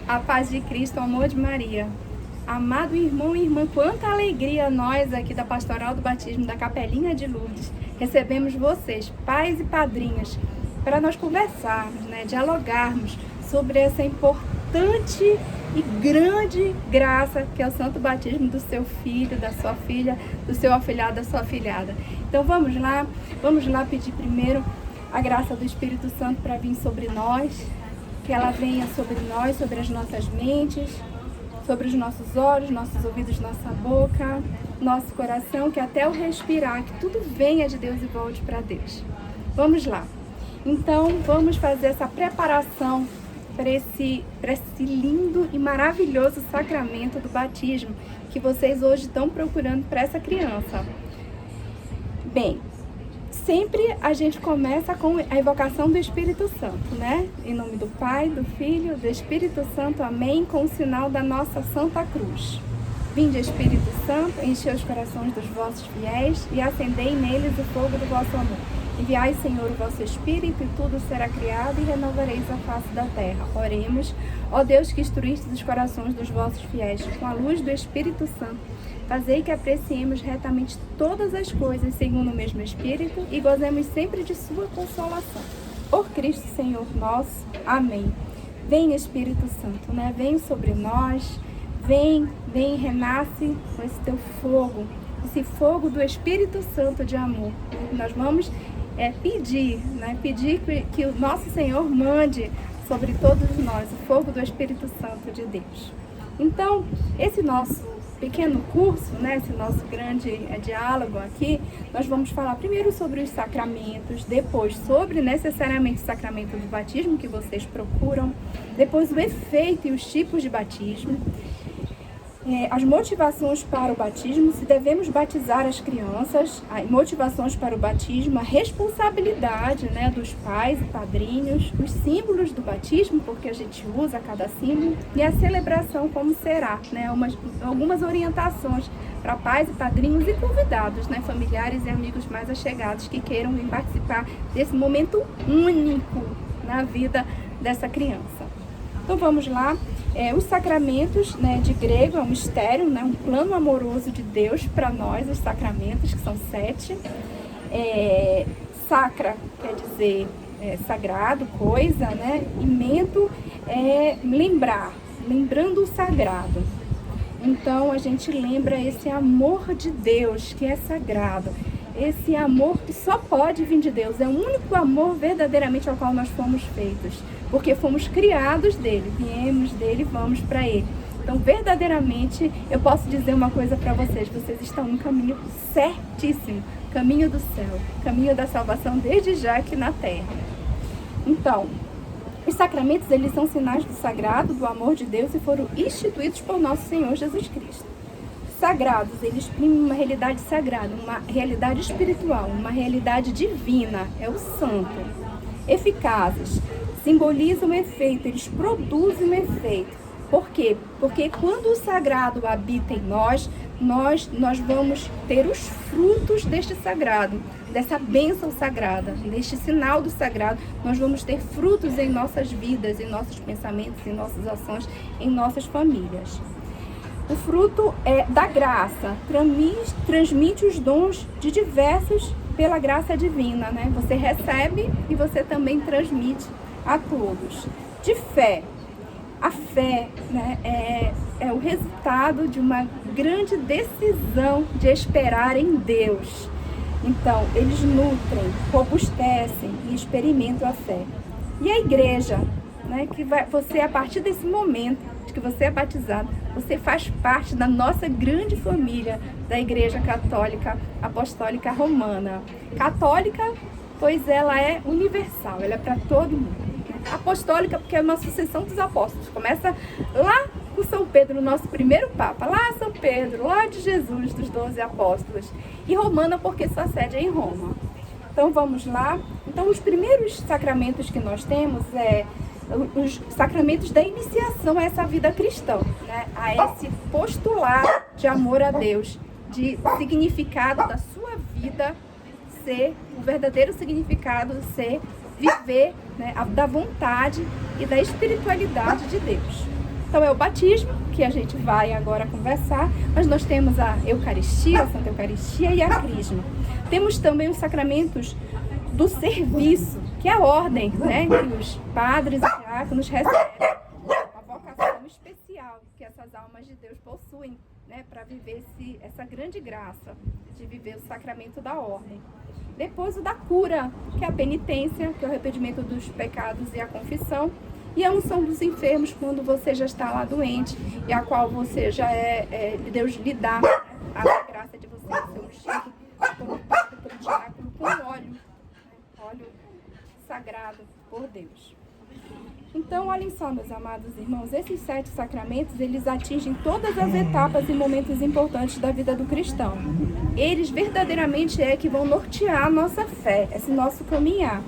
A paz de Cristo, o amor de Maria. Amado irmão e irmã, quanta alegria nós aqui da Pastoral do Batismo da Capelinha de Lourdes recebemos vocês, pais e padrinhas, para nós conversarmos, dialogarmos sobre essa importante e grande graça que é o santo batismo do seu filho, da sua filha, do seu afilhado, da sua afilhada. Então vamos lá pedir primeiro a graça do Espírito Santo para vir sobre nós, que ela venha sobre nós, sobre as nossas mentes, sobre os nossos olhos, nossos ouvidos, nossa boca, nosso coração, que até o respirar, que tudo venha de Deus e volte para Deus. Vamos lá. Então, vamos fazer essa preparação para esse lindo e maravilhoso sacramento do batismo que vocês hoje estão procurando para essa criança. Bem, sempre a gente começa com a invocação do Espírito Santo, né? Em nome do Pai, do Filho, do Espírito Santo, amém, com o sinal da nossa Santa Cruz. Vinde, Espírito Santo, enchei os corações dos vossos fiéis e acendei neles o fogo do vosso amor. Enviai, Senhor, o vosso Espírito e tudo será criado e renovareis a face da terra. Oremos, ó Deus que instruíste os corações dos vossos fiéis com a luz do Espírito Santo. Fazei que apreciemos retamente todas as coisas segundo o mesmo Espírito e gozemos sempre de sua consolação. Por Cristo Senhor nosso. Amém. Vem Espírito Santo, Vem sobre nós, vem, renasce com esse teu fogo, esse fogo do Espírito Santo de amor. Nós vamos pedir que o nosso Senhor mande sobre todos nós o fogo do Espírito Santo de Deus. Então, esse nosso pequeno curso, esse nosso grande diálogo aqui, nós vamos falar primeiro sobre os sacramentos, depois sobre necessariamente o sacramento do batismo que vocês procuram, depois o efeito e os tipos de batismo, as motivações para o batismo, se devemos batizar as crianças, as motivações para o batismo, a responsabilidade dos pais e padrinhos, os símbolos do batismo, porque a gente usa cada símbolo, e a celebração como será, algumas orientações para pais e padrinhos e convidados, familiares e amigos mais achegados que queiram vir participar desse momento único na vida dessa criança. Então vamos lá. Os sacramentos, de grego, é um mistério, um plano amoroso de Deus para nós, os sacramentos, que são 7. Sacra quer dizer sagrado, coisa, e mento é lembrar, lembrando o sagrado. Então a gente lembra esse amor de Deus que é sagrado, esse amor que só pode vir de Deus, é o único amor verdadeiramente ao qual nós fomos feitos, porque fomos criados dele, viemos dele, vamos para ele. Então, verdadeiramente, eu posso dizer uma coisa para vocês estão no caminho certíssimo, caminho do céu, caminho da salvação desde já aqui na terra. Então, os sacramentos, eles são sinais do sagrado, do amor de Deus e foram instituídos por nosso Senhor Jesus Cristo. Sagrados, eles exprimem uma realidade sagrada, uma realidade espiritual, uma realidade divina, é o santo. Eficazes, simbolizam efeito, eles produzem um efeito. Por quê? Porque quando o sagrado habita em nós vamos ter os frutos deste sagrado, dessa bênção sagrada, deste sinal do sagrado. Nós vamos ter frutos em nossas vidas, em nossos pensamentos, em nossas ações, em nossas famílias. O fruto da graça transmite os dons de diversos pela graça divina, Você recebe e você também transmite a todos. De fé. A fé é o resultado de uma grande decisão de esperar em Deus. Então, eles nutrem, robustecem e experimentam a fé. E a igreja, você, a partir desse momento que você é batizado, você faz parte da nossa grande família da Igreja Católica Apostólica Romana. Católica, pois ela é universal, ela é para todo mundo. Apostólica, porque é uma sucessão dos apóstolos. Começa lá com São Pedro, nosso primeiro Papa. Lá São Pedro, lá de Jesus, dos 12 apóstolos. E romana, porque sua sede é em Roma. Então, vamos lá. Então, os primeiros sacramentos que nós temos os sacramentos da iniciação a essa vida cristã, a esse postular de amor a Deus, de significado da sua vida ser, o verdadeiro significado ser viver da vontade e da espiritualidade de Deus. Então é o batismo, que a gente vai agora conversar, mas nós temos a Eucaristia, a Santa Eucaristia e a Crisma. Temos também os sacramentos do serviço, que é a ordem, né, que os padres e diáconos recebem, uma vocação especial que essas almas de Deus possuem, né, para viver essa grande graça de viver o sacramento da ordem. Depois o da cura, que é a penitência, que é o arrependimento dos pecados e a confissão, e a unção dos enfermos, quando você já está lá doente, e a qual você já Deus lhe dá, né, a graça de você ser ungido como padre, pelo diácono, com óleo sagrado por Deus. Então, olhem só, meus amados irmãos, esses 7 sacramentos, eles atingem todas as etapas e momentos importantes da vida do cristão. Eles verdadeiramente que vão nortear a nossa fé, esse nosso caminhar,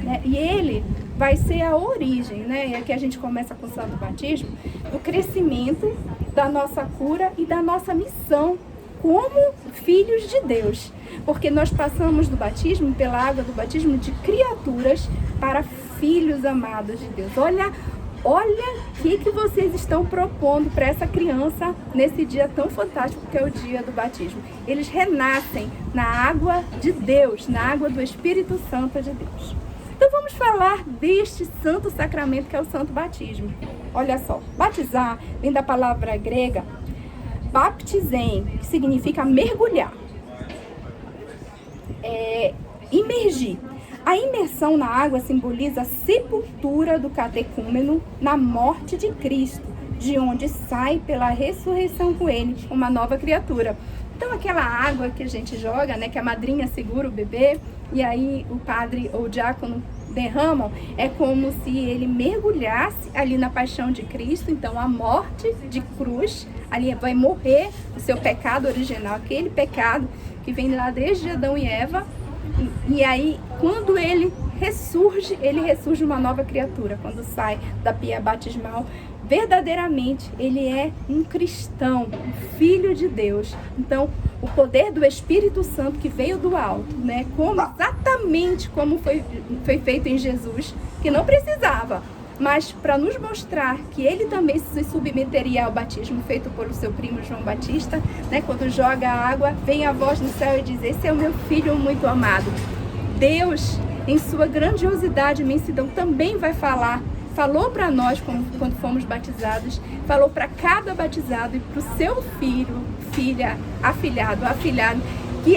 né? E ele vai ser a origem, né? E aqui a gente começa com o Santo Batismo, do crescimento, da nossa cura e da nossa missão como filhos de Deus. Porque nós passamos do batismo, pela água do batismo, de criaturas para filhos amados de Deus. Olha o que vocês estão propondo para essa criança nesse dia tão fantástico que é o dia do batismo. Eles renascem na água de Deus, na água do Espírito Santo de Deus. Então vamos falar deste santo sacramento que é o santo batismo. Olha só, batizar vem da palavra grega baptizein, que significa mergulhar, imergir. A imersão na água simboliza a sepultura do catecúmeno na morte de Cristo, de onde sai pela ressurreição com ele uma nova criatura. Então aquela água que a gente joga, né, que a madrinha segura o bebê e aí o padre ou o diácono derramam, é como se ele mergulhasse ali na paixão de Cristo. Então a morte de cruz, ali vai morrer o seu pecado original, aquele pecado que vem lá desde Adão e Eva. E aí, quando ele ressurge uma nova criatura. Quando sai da pia batismal, verdadeiramente ele é um cristão, um filho de Deus. Então, o poder do Espírito Santo que veio do alto, né? Exatamente como foi feito em Jesus, que não precisava, mas para nos mostrar que ele também se submeteria ao batismo feito pelo seu primo João Batista, né? Quando joga a água, vem a voz no céu e diz: esse é o meu filho muito amado. Deus, em sua grandiosidade e imensidão, também vai falou para nós quando fomos batizados, falou para cada batizado e para o seu filho, filha, afilhado, que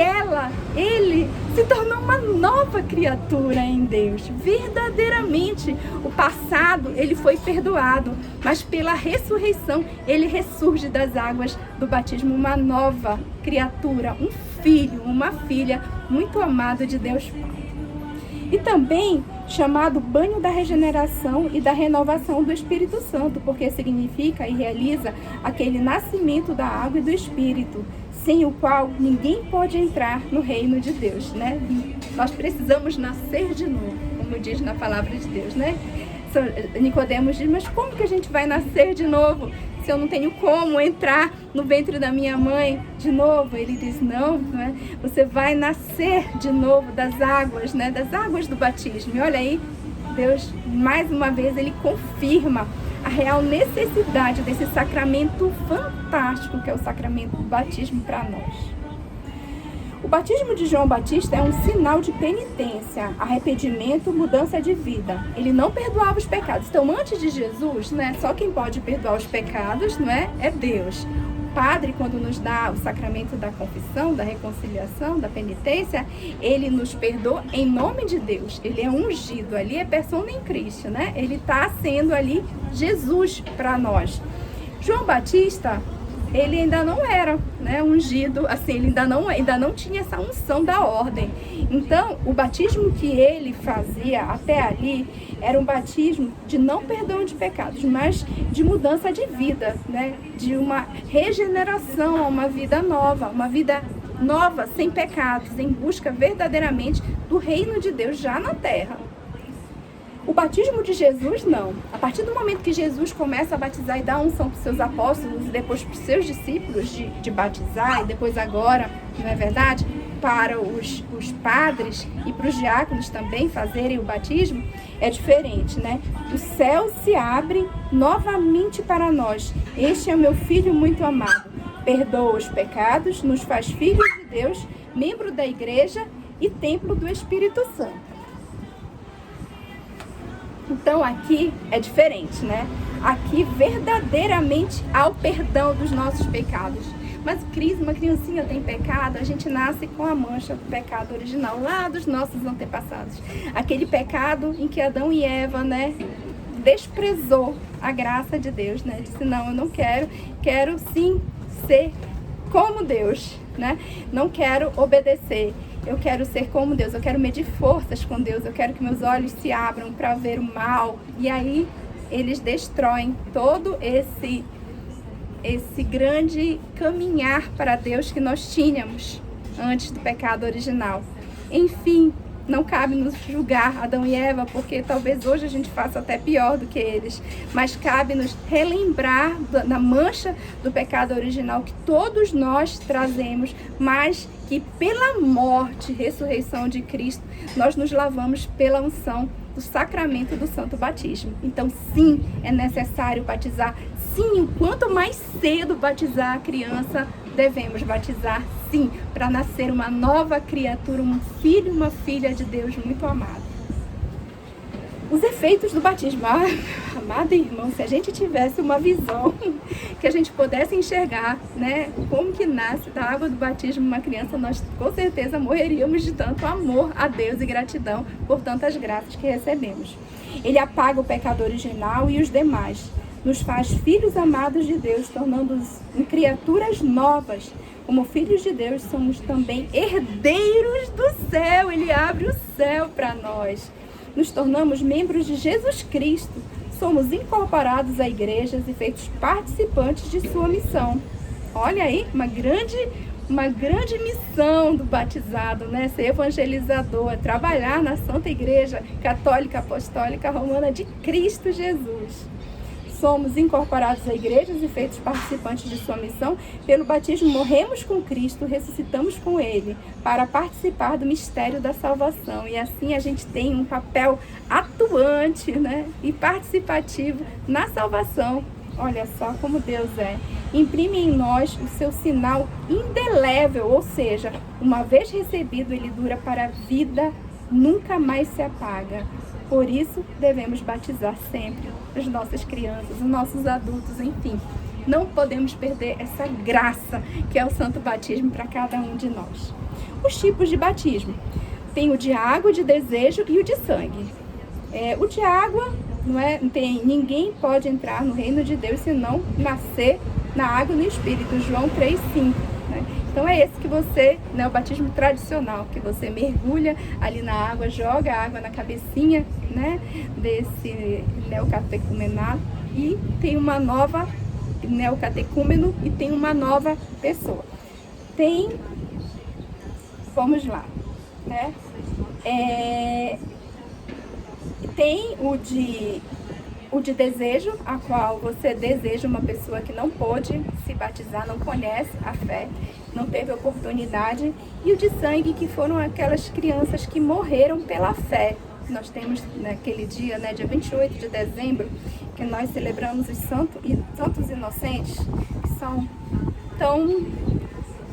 ele se tornou uma nova criatura em Deus. Verdadeiramente, o passado, ele foi perdoado, mas pela ressurreição, ele ressurge das águas do batismo, uma nova criatura, um filho, uma filha muito amado de Deus Pai. E também chamado banho da regeneração e da renovação do Espírito Santo, porque significa e realiza aquele nascimento da água e do Espírito, sem o qual ninguém pode entrar no reino de Deus, né? Nós precisamos nascer de novo, como diz na palavra de Deus, né? Nicodemos diz: mas como que a gente vai nascer de novo se eu não tenho como entrar no ventre da minha mãe de novo? Ele diz: não, né? Você vai nascer de novo das águas, né? Das águas do batismo. E olha aí, Deus, mais uma vez, ele confirma a real necessidade desse sacramento fantástico que é o sacramento do batismo para nós. O batismo de João Batista é um sinal de penitência, arrependimento, mudança de vida. Ele não perdoava os pecados. Então, antes de Jesus, né, só quem pode perdoar os pecados, não é Deus. O padre, quando nos dá o sacramento da confissão, da reconciliação, da penitência, ele nos perdoa em nome de Deus. Ele é ungido, ali é persona em Cristo, né? Ele está sendo ali Jesus para nós. João Batista, ele ainda não era, né, ungido, assim, ele ainda não tinha essa unção da ordem. Então, o batismo que ele fazia até ali era um batismo de não perdão de pecados, mas de mudança de vida, né, de uma regeneração a uma vida nova, sem pecados, em busca verdadeiramente do reino de Deus já na terra. O batismo de Jesus, não. A partir do momento que Jesus começa a batizar e dar unção para os seus apóstolos e depois para os seus discípulos de batizar, e depois agora, não é verdade, para os padres e para os diáconos também fazerem o batismo, é diferente, né? O céu se abre novamente para nós. Este é o meu filho muito amado. Perdoa os pecados, nos faz filhos de Deus, membro da igreja e templo do Espírito Santo. Então aqui é diferente, né? Aqui verdadeiramente há o perdão dos nossos pecados. Mas, Cris, uma criancinha tem pecado, a gente nasce com a mancha do pecado original, lá dos nossos antepassados. Aquele pecado em que Adão e Eva, né, desprezou a graça de Deus, né? Disse, não, eu não quero sim ser como Deus, né? Não quero obedecer, eu quero ser como Deus, eu quero medir forças com Deus, eu quero que meus olhos se abram para ver o mal. E aí eles destroem todo esse grande caminhar para Deus que nós tínhamos antes do pecado original. Enfim, não cabe nos julgar Adão e Eva, porque talvez hoje a gente faça até pior do que eles, mas cabe nos relembrar da mancha do pecado original que todos nós trazemos, mas que pela morte e ressurreição de Cristo, nós nos lavamos pela unção do sacramento do Santo Batismo. Então, sim, é necessário batizar. Sim, quanto mais cedo batizar a criança, devemos batizar, sim, para nascer uma nova criatura, um filho, uma filha de Deus muito amado. Os efeitos do batismo. Amado irmão, se a gente tivesse uma visão que a gente pudesse enxergar, né, como que nasce da água do batismo uma criança, nós com certeza morreríamos de tanto amor a Deus e gratidão por tantas graças que recebemos. Ele apaga o pecado original e os demais, nos faz filhos amados de Deus, tornando-os em criaturas novas. Como filhos de Deus, somos também herdeiros do céu. Ele abre o céu para nós. Nos tornamos membros de Jesus Cristo. Somos incorporados a igrejas e feitos participantes de sua missão. Olha aí, uma grande missão do batizado, né? Ser evangelizador, trabalhar na Santa Igreja Católica Apostólica Romana de Cristo Jesus. Somos incorporados a igrejas e feitos participantes de sua missão. Pelo batismo morremos com Cristo, ressuscitamos com Ele, para participar do mistério da salvação. E assim a gente tem um papel atuante, né, e participativo na salvação. Olha só como Deus é. Imprime em nós o seu sinal indelével, ou seja, uma vez recebido, ele dura para a vida, nunca mais se apaga. Por isso, devemos batizar sempre as nossas crianças, os nossos adultos, enfim. Não podemos perder essa graça que é o Santo Batismo para cada um de nós. Os tipos de batismo. Tem o de água, de desejo e o de sangue. O de água, ninguém pode entrar no reino de Deus se não nascer na água e no Espírito. João 3,5. Né? Então é esse que você, né, o batismo tradicional, que você mergulha ali na água, joga a água na cabecinha, né, desse neocatecumenado e tem uma nova neocatecúmeno e tem uma nova pessoa. Vamos lá, né? Tem o de desejo, a qual você deseja uma pessoa que não pôde se batizar, não conhece a fé, não teve oportunidade, e o de sangue, que foram aquelas crianças que morreram pela fé. Nós temos naquele dia, né, dia 28 de dezembro, que nós celebramos os santos inocentes, que são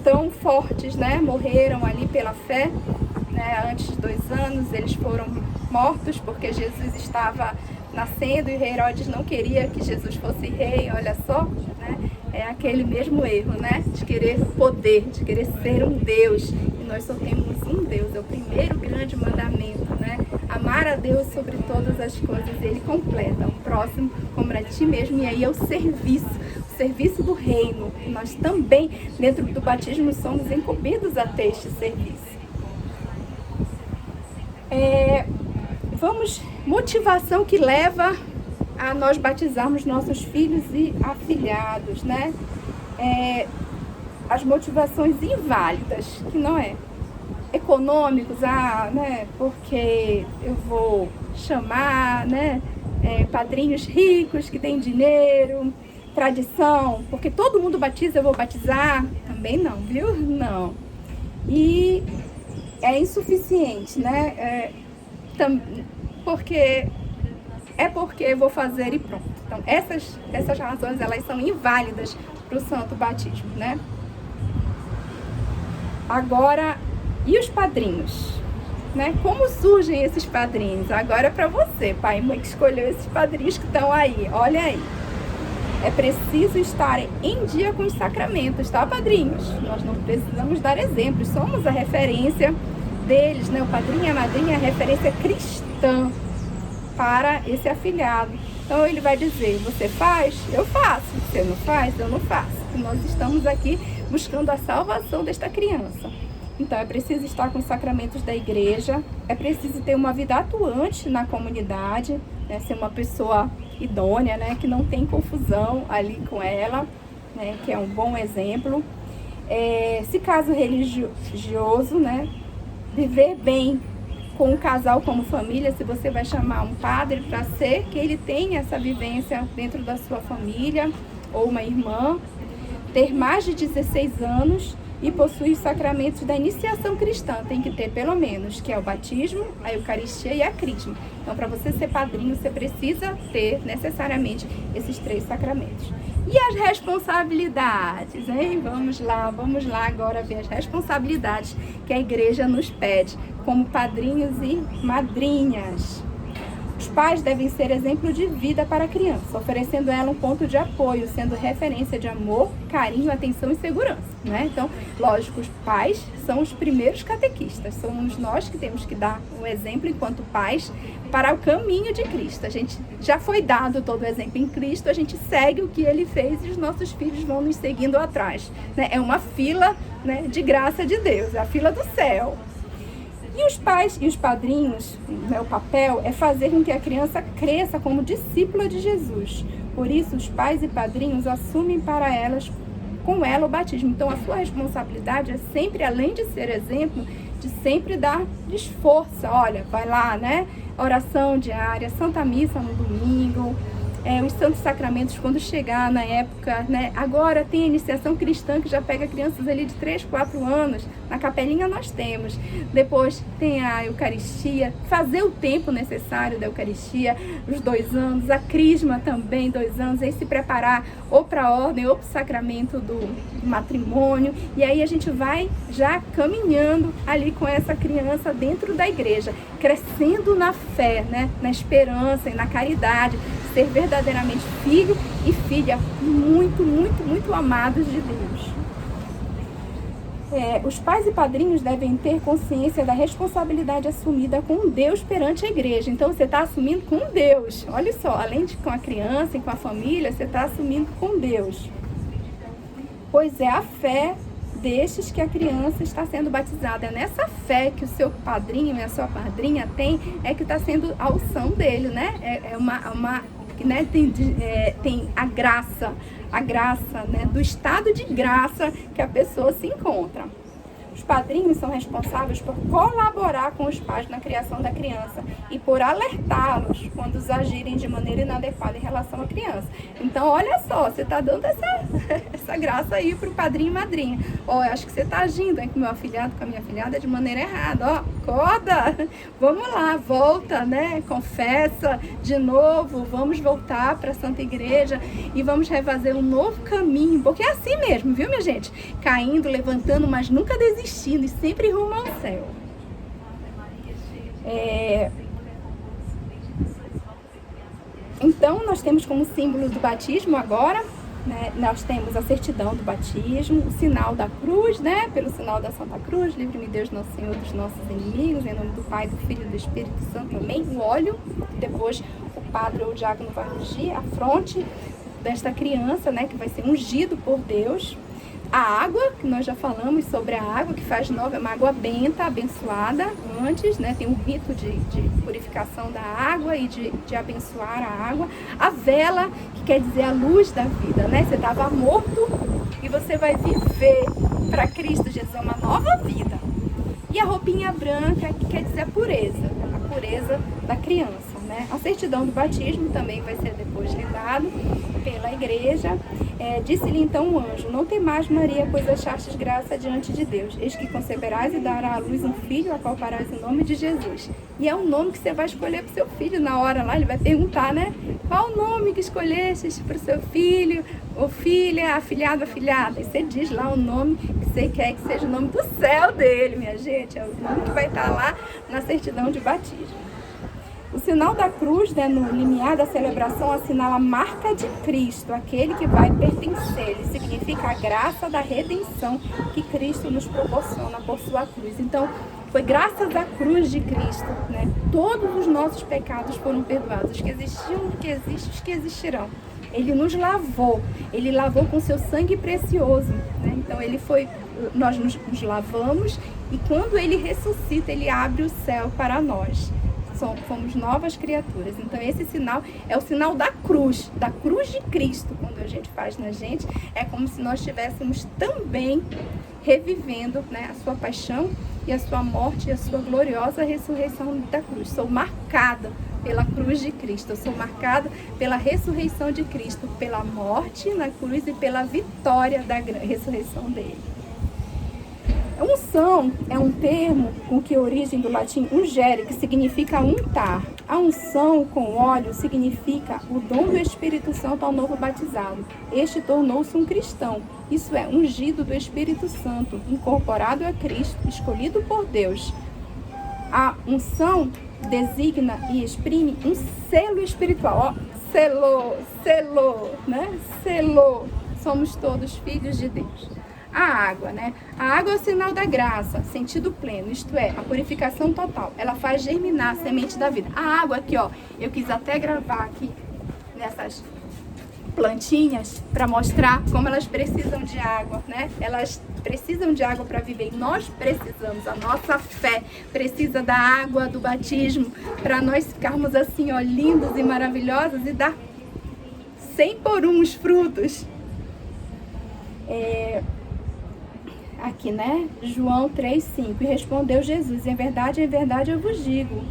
tão fortes, né, morreram ali pela fé, né, antes de 2 anos, eles foram mortos porque Jesus estava nascendo e o rei Herodes não queria que Jesus fosse rei, olha só, né? É aquele mesmo erro, né? De querer poder, de querer ser um Deus. E nós só temos um Deus, é o primeiro grande mandamento, né? Amar a Deus sobre todas as coisas, e Ele completa o próximo como a ti mesmo, e aí é o serviço do reino. E nós também, dentro do batismo, somos incumbidos a ter este serviço. Motivação que leva a nós batizarmos nossos filhos e afilhados, né? As motivações inválidas, que não é econômicos, né? Porque eu vou chamar, né, padrinhos ricos que têm dinheiro, tradição, porque todo mundo batiza, eu vou batizar, também não, viu? Não. E é insuficiente, né? Porque é porque vou fazer e pronto. Então, essas razões, elas são inválidas para o santo batismo, né? Agora, e os padrinhos? Né? Como surgem esses padrinhos? Agora é para você, pai e mãe, que escolheu esses padrinhos que estão aí. Olha aí. É preciso estar em dia com os sacramentos, tá, padrinhos? Nós não precisamos dar exemplos, somos a referência deles, né? O padrinho e a madrinha é a referência cristã para esse afilhado. Então ele vai dizer, você faz? Eu faço. Você não faz? Eu não faço. E nós estamos aqui buscando a salvação desta criança. Então é preciso estar com os sacramentos da igreja, é preciso ter uma vida atuante na comunidade, né? Ser uma pessoa idônea, né? Que não tem confusão ali com ela, né? Que é um bom exemplo. Se caso religioso, né? Viver bem com o casal como família, se você vai chamar um padre para ser, que ele tenha essa vivência dentro da sua família, ou uma irmã, ter mais de 16 anos e possuir os sacramentos da iniciação cristã. Tem que ter pelo menos, que é o batismo, a eucaristia e a crisma. Então, para você ser padrinho, você precisa ter necessariamente esses 3 sacramentos. E as responsabilidades, hein? Vamos lá agora ver as responsabilidades que a igreja nos pede como padrinhos e madrinhas. Os pais devem ser exemplo de vida para a criança, oferecendo a ela um ponto de apoio, sendo referência de amor, carinho, atenção e segurança, né? Então, lógico, os pais são os primeiros catequistas, somos nós que temos que dar um exemplo enquanto pais para o caminho de Cristo. A gente já foi dado todo o exemplo em Cristo, a gente segue o que ele fez e os nossos filhos vão nos seguindo atrás, né? É uma fila, né, de graça de Deus, é a fila do céu. E os pais e os padrinhos, né, o papel é fazer com que a criança cresça como discípula de Jesus. Por isso, os pais e padrinhos assumem para elas, com ela, o batismo. Então, a sua responsabilidade é sempre, além de ser exemplo, de sempre dar força. Olha, vai lá, né? Oração diária, Santa Missa no domingo, os santos sacramentos quando chegar na época, né? Agora tem a iniciação cristã que já pega crianças ali de 3, 4 anos, na capelinha nós temos. Depois tem a Eucaristia, fazer o tempo necessário da Eucaristia, os 2 anos, a crisma também, 2 anos, aí se preparar ou para a ordem ou para o sacramento do matrimônio, e aí a gente vai já caminhando ali com essa criança dentro da igreja, crescendo na fé, né? Na esperança e na caridade, ser verdadeiramente filho e filha muito, muito, muito amados de Deus. Os pais e padrinhos devem ter consciência da responsabilidade assumida com Deus perante a igreja. Então, você está assumindo com Deus. Olha só, além de com a criança e com a família, você está assumindo com Deus. Pois é a fé destes que a criança está sendo batizada. É nessa fé que o seu padrinho e a sua padrinha tem, é que está sendo a unção dele, né? Né? Tem a graça, né? Do estado de graça que a pessoa se encontra. Os padrinhos são responsáveis por colaborar com os pais na criação da criança e por alertá-los quando os agirem de maneira inadequada em relação à criança. Então, olha só, você está dando essa graça aí para o padrinho e madrinha. Eu acho que você está agindo com o meu afilhado, com a minha afilhada de maneira errada. Acorda, vamos lá, volta, né? Confessa de novo, vamos voltar para a Santa Igreja e vamos refazer um novo caminho, porque é assim mesmo, viu, minha gente? Caindo, levantando, mas nunca desistindo e sempre rumo ao céu. Então, nós temos como símbolo do batismo agora, né, nós temos a certidão do batismo, o sinal da cruz, né, pelo sinal da Santa Cruz, livre-me Deus nosso Senhor dos nossos inimigos, em nome do Pai, do Filho e do Espírito Santo, amém. O óleo, depois o padre ou o diácono vai ungir a fronte desta criança, né, que vai ser ungido por Deus. A água, que nós já falamos sobre a água, que faz nova, é uma água benta, abençoada antes, né? Tem um rito de purificação da água e de abençoar a água. A vela, que quer dizer a luz da vida, né? Você estava morto e você vai viver para Cristo Jesus, é uma nova vida. E a roupinha branca, que quer dizer a pureza da criança, né? A certidão do batismo também vai ser depois lembrado pela igreja. Disse-lhe então o anjo: não temais, Maria, pois achastes graça diante de Deus. Eis que conceberás e dará à luz um filho, a qual porás o nome de Jesus. E é o nome que você vai escolher para o seu filho na hora lá. Ele vai perguntar, né? Qual o nome que escolhestes para o seu filho, ou filha, afilhado, afilhada? E você diz lá o nome que você quer que seja o nome do céu dele, minha gente. É o nome que vai estar lá na certidão de batismo. O sinal da cruz, né, no limiar da celebração, assinala a marca de Cristo, aquele que vai pertencer. Ele significa a graça da redenção que Cristo nos proporciona por sua cruz. Então, foi graças à cruz de Cristo, né, todos os nossos pecados foram perdoados, os que existiam, os que existem, os que existirão. Ele nos lavou, ele lavou com seu sangue precioso, né? Então nós nos lavamos, e quando ele ressuscita, ele abre o céu para nós. Fomos novas criaturas. Então esse sinal é o sinal da cruz de Cristo. Quando a gente faz na gente, é como se nós estivéssemos também revivendo, né, a sua paixão e a sua morte e a sua gloriosa ressurreição da cruz. Sou marcada pela cruz de Cristo, eu sou marcada pela ressurreição de Cristo, pela morte na cruz e pela vitória da ressurreição dele. Unção é um termo com que origem do latim ungere, que significa untar. A unção com óleo significa o dom do Espírito Santo ao novo batizado. Este tornou-se um cristão, isso é, ungido do Espírito Santo, incorporado a Cristo, escolhido por Deus. A unção designa e exprime um selo espiritual. Ó, selou, né? Selou. Somos todos filhos de Deus. A água, né? A água é o sinal da graça, sentido pleno, isto é, a purificação total. Ela faz germinar a semente da vida. A água aqui, ó, eu quis até gravar aqui nessas plantinhas para mostrar como elas precisam de água, né? Elas precisam de água para viver. E nós precisamos, a nossa fé precisa da água do batismo para nós ficarmos assim, ó, lindos e maravilhosos e dar 100 por 1 os frutos. Aqui, né? João 3,5. E respondeu Jesus: em verdade eu vos digo,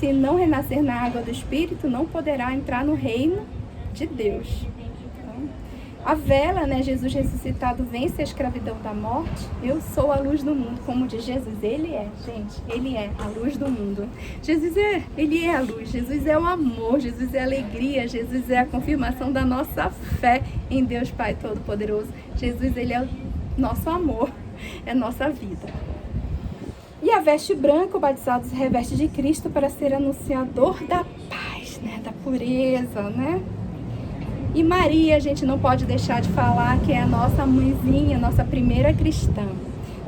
se não renascer na água do Espírito, não poderá entrar no reino de Deus. Então, a vela, né? Jesus ressuscitado vence a escravidão da morte. Eu sou a luz do mundo, como diz Jesus. Ele é, gente, ele é a luz do mundo. Ele é a luz. Jesus é o amor. Jesus é a alegria. Jesus é a confirmação da nossa fé em Deus Pai Todo-Poderoso. Jesus, ele é o nosso amor. É nossa vida. E a veste branca, o batizado se reveste de Cristo para ser anunciador da paz, né? Da pureza, né? E Maria, a gente não pode deixar de falar que é a nossa mãezinha, nossa primeira cristã.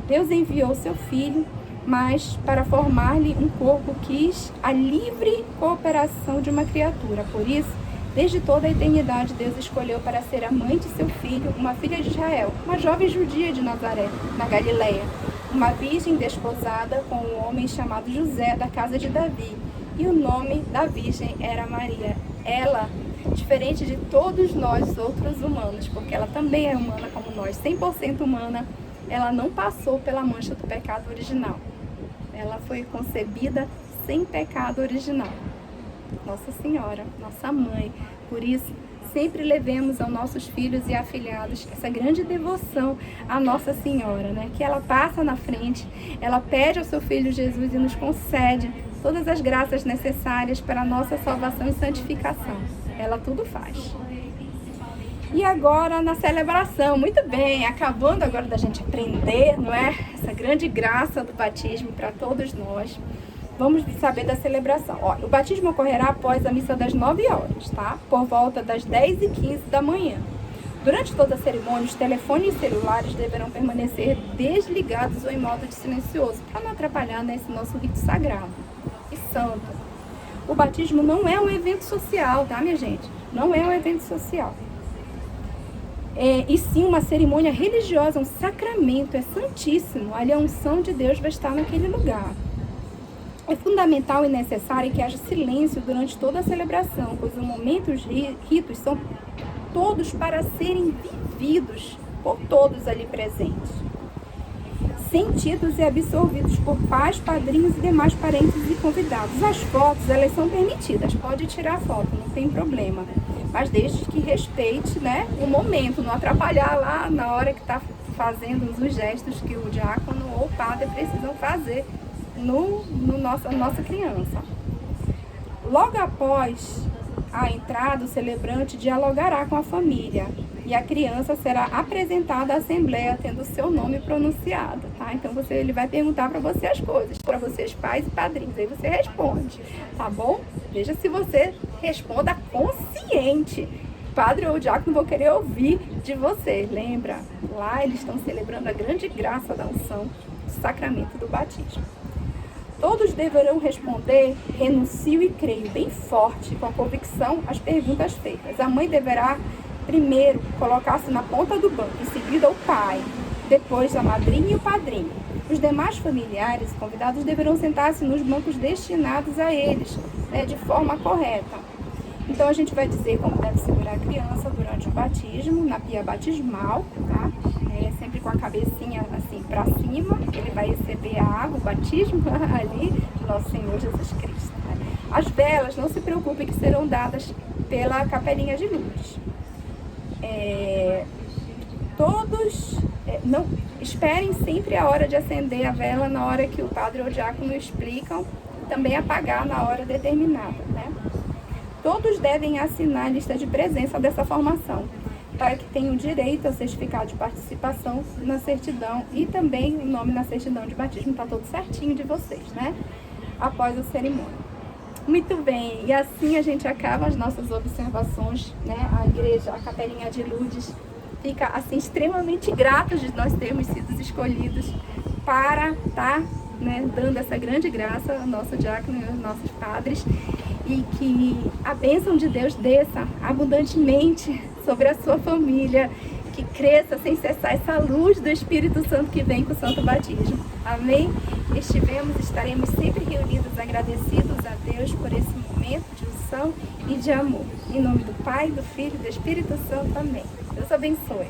Deus enviou seu filho, mas para formar-lhe um corpo quis a livre cooperação de uma criatura. Por isso, desde toda a eternidade, Deus escolheu para ser a mãe de seu filho, uma filha de Israel, uma jovem judia de Nazaré, na Galileia, uma virgem desposada com um homem chamado José, da casa de Davi. E o nome da virgem era Maria. Ela, diferente de todos nós outros humanos, porque ela também é humana como nós, 100% humana, ela não passou pela mancha do pecado original. Ela foi concebida sem pecado original. Nossa Senhora, nossa mãe. Por isso, sempre levemos aos nossos filhos e afilhados essa grande devoção à Nossa Senhora, né? Que ela passa na frente, ela pede ao seu Filho Jesus e nos concede todas as graças necessárias para a nossa salvação e santificação. Ela tudo faz. E agora na celebração, muito bem, acabando agora da gente aprender, não é? Essa grande graça do batismo para todos nós. Vamos saber da celebração. Olha, o batismo ocorrerá após a missa das 9 horas, tá? Por volta das 10h15 da manhã. Durante toda a cerimônia, os telefones celulares deverão permanecer desligados ou em modo de silencioso, para não atrapalhar nesse nosso rito sagrado e santo. O batismo não é um evento social, tá, minha gente? Não é um evento social. E sim uma cerimônia religiosa, um sacramento, é santíssimo. Ali a unção de Deus vai estar naquele lugar. É fundamental e necessário que haja silêncio durante toda a celebração, pois o momento e os ritos são todos para serem vividos por todos ali presentes, sentidos e absorvidos por pais, padrinhos e demais parentes e convidados. As fotos, elas são permitidas, pode tirar foto, não tem problema, mas desde que respeite, né, o momento, não atrapalhar lá na hora que está fazendo os gestos que o diácono ou o padre precisam fazer nossa criança. Logo após a entrada, o celebrante dialogará com a família e a criança será apresentada à assembleia tendo seu nome pronunciado, tá? Então ele vai perguntar para você as coisas, para vocês pais e padrinhos, aí você responde, tá bom? Veja se você responda consciente. Padre ou diácono vão querer ouvir de você. Lembra, lá eles estão celebrando a grande graça da unção, do sacramento do batismo. Todos deverão responder, renuncio e creio, bem forte, com a convicção, as perguntas feitas. A mãe deverá primeiro colocar-se na ponta do banco, em seguida o pai, depois a madrinha e o padrinho. Os demais familiares e convidados deverão sentar-se nos bancos destinados a eles, né, de forma correta. Então a gente vai dizer como deve segurar a criança durante o batismo, na pia batismal, tá? Sempre com a cabecinha assim para cima, ele vai receber a água, o batismo ali, do nosso Senhor Jesus Cristo. Né? As velas, não se preocupe que serão dadas pela capelinha de Lourdes. Não esperem sempre a hora de acender a vela na hora que o padre ou o diácono explicam, também apagar na hora determinada, né? Todos devem assinar a lista de presença dessa formação, para que tenham direito ao certificado de participação na certidão e também o nome na certidão de batismo, está tudo certinho de vocês, né? Após a cerimônia. Muito bem, e assim a gente acaba as nossas observações, né? A igreja, a capelinha de Lourdes, fica assim extremamente grata de nós termos sido escolhidos para estar, né, dando essa grande graça ao nosso diácono e aos nossos padres, e que a bênção de Deus desça abundantemente sobre a sua família, que cresça sem cessar essa luz do Espírito Santo que vem com o Santo Batismo. Amém? Estaremos sempre reunidos, agradecidos a Deus por esse momento de unção e de amor. Em nome do Pai, do Filho e do Espírito Santo. Amém. Deus abençoe.